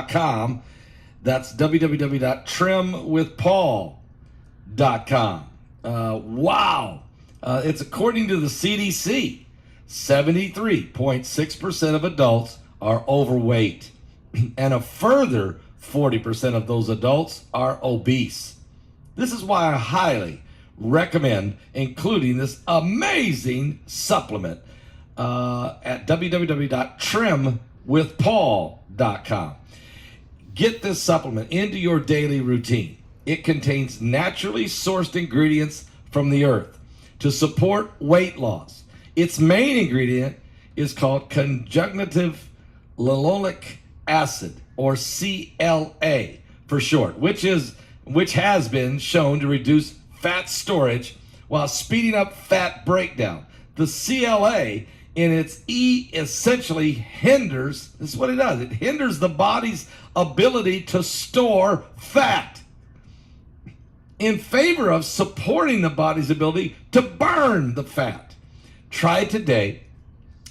That's www.trimwithpaul.com. Wow. It's according to the CDC. 73.6% of adults are overweight, and a further 40% of those adults are obese. This is why I highly recommend including this amazing supplement at www.trimwithpaul.com. Get this supplement into your daily routine. It contains naturally sourced ingredients from the earth to support weight loss. Its main ingredient is called conjunctive linoleic acid, or CLA for short, which has been shown to reduce fat storage while speeding up fat breakdown. The CLA in its essentially hinders, this is what it does, it hinders the body's ability to store fat in favor of supporting the body's ability to burn the fat. Try it today,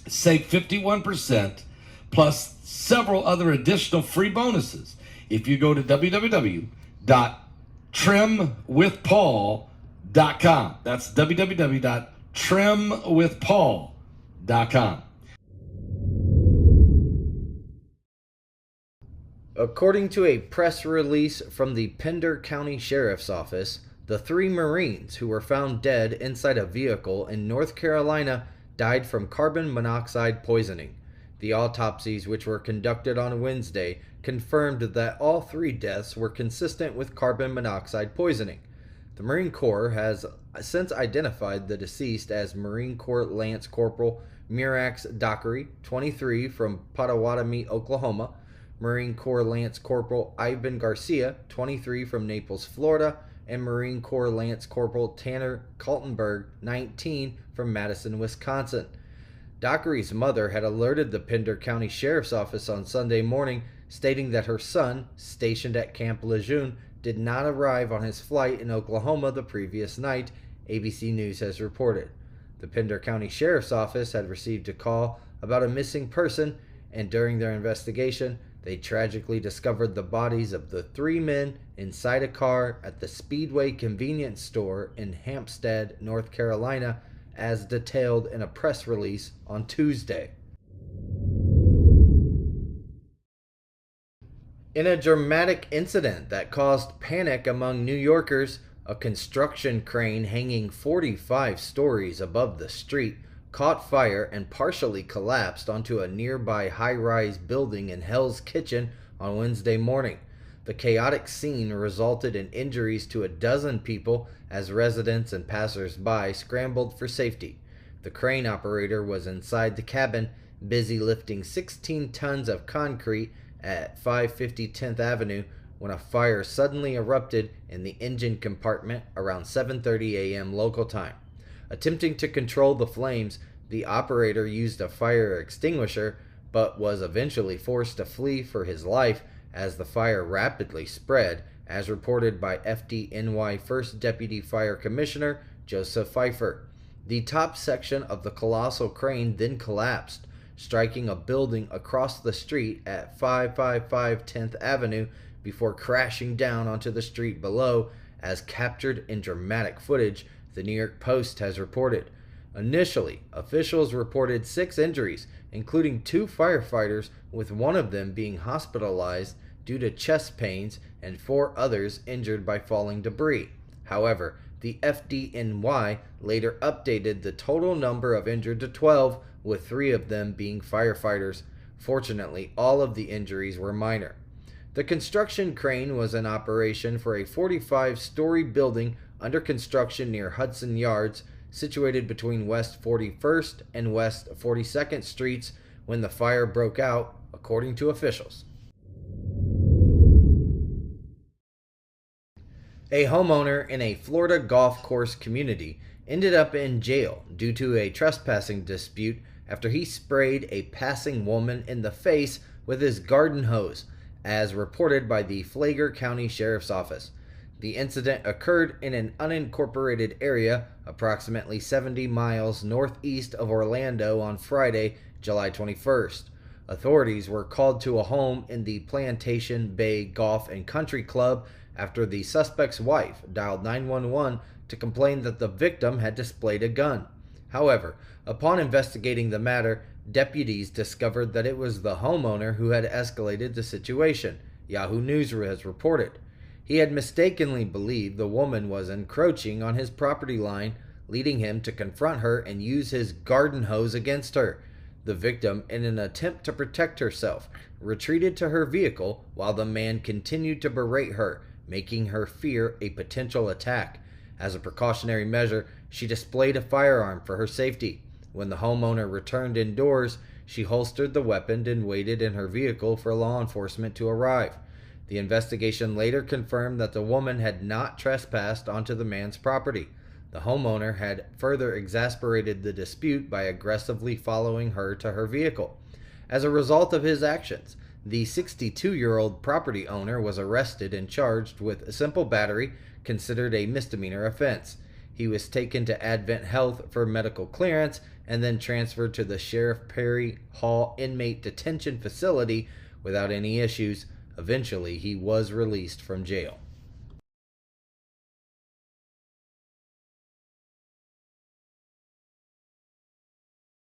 save 51%, plus several other additional free bonuses if you go to www.trimwithpaul.com. That's www.trimwithpaul.com. According to a press release from the Pender County Sheriff's Office, the 3 Marines who were found dead inside a vehicle in North Carolina died from carbon monoxide poisoning. The autopsies, which were conducted on Wednesday, confirmed that all 3 deaths were consistent with carbon monoxide poisoning. The Marine Corps has since identified the deceased as Marine Corps Lance Corporal Mirax Dockery, 23, from Pottawatomie, Oklahoma, Marine Corps Lance Corporal Ivan Garcia, 23, from Naples, Florida, and Marine Corps Lance Corporal Tanner Kaltenberg, 19, from Madison, Wisconsin. Dockery's mother had alerted the Pender County Sheriff's Office on Sunday morning, stating that her son, stationed at Camp Lejeune, did not arrive on his flight in Oklahoma the previous night, ABC News has reported. The Pender County Sheriff's Office had received a call about a missing person, and during their investigation, they tragically discovered the bodies of the 3 men inside a car at the Speedway convenience store in Hampstead, North Carolina, as detailed in a press release on Tuesday. In a dramatic incident that caused panic among New Yorkers, a construction crane hanging 45 stories above the street caught fire and partially collapsed onto a nearby high-rise building in Hell's Kitchen on Wednesday morning. The chaotic scene resulted in injuries to a dozen people as residents and passers-by scrambled for safety. The crane operator was inside the cabin, busy lifting 16 tons of concrete at 550 10th Avenue when a fire suddenly erupted in the engine compartment around 7:30 a.m. local time. Attempting to control the flames, the operator used a fire extinguisher, but was eventually forced to flee for his life as the fire rapidly spread, as reported by FDNY 1st Deputy Fire Commissioner Joseph Pfeiffer. The top section of the colossal crane then collapsed, striking a building across the street at 555 10th Avenue before crashing down onto the street below, as captured in dramatic footage, the New York Post has reported. Initially, officials reported 6 injuries, including 2 firefighters, with one of them being hospitalized due to chest pains and 4 others injured by falling debris. However, the FDNY later updated the total number of injured to 12, with 3 of them being firefighters. Fortunately, all of the injuries were minor. The construction crane was in operation for a 45-story building under construction near Hudson Yards, situated between West 41st and West 42nd Streets, when the fire broke out, according to officials. A homeowner in a Florida golf course community ended up in jail due to a trespassing dispute after he sprayed a passing woman in the face with his garden hose, as reported by the Flagler County Sheriff's Office. The incident occurred in an unincorporated area approximately 70 miles northeast of Orlando on Friday, July 21st. Authorities were called to a home in the Plantation Bay Golf and Country Club after the suspect's wife dialed 911 to complain that the victim had displayed a gun. However, upon investigating the matter, deputies discovered that it was the homeowner who had escalated the situation, Yahoo News has reported. He had mistakenly believed the woman was encroaching on his property line, leading him to confront her and use his garden hose against her. The victim, in an attempt to protect herself, retreated to her vehicle while the man continued to berate her, making her fear a potential attack. As a precautionary measure, she displayed a firearm for her safety. When the homeowner returned indoors, she holstered the weapon and waited in her vehicle for law enforcement to arrive. The investigation later confirmed that the woman had not trespassed onto the man's property. The homeowner had further exasperated the dispute by aggressively following her to her vehicle. As a result of his actions, the 62-year-old property owner was arrested and charged with a simple battery, considered a misdemeanor offense. He was taken to Advent Health for medical clearance and then transferred to the Sheriff Perry Hall inmate detention facility without any issues. Eventually, he was released from jail.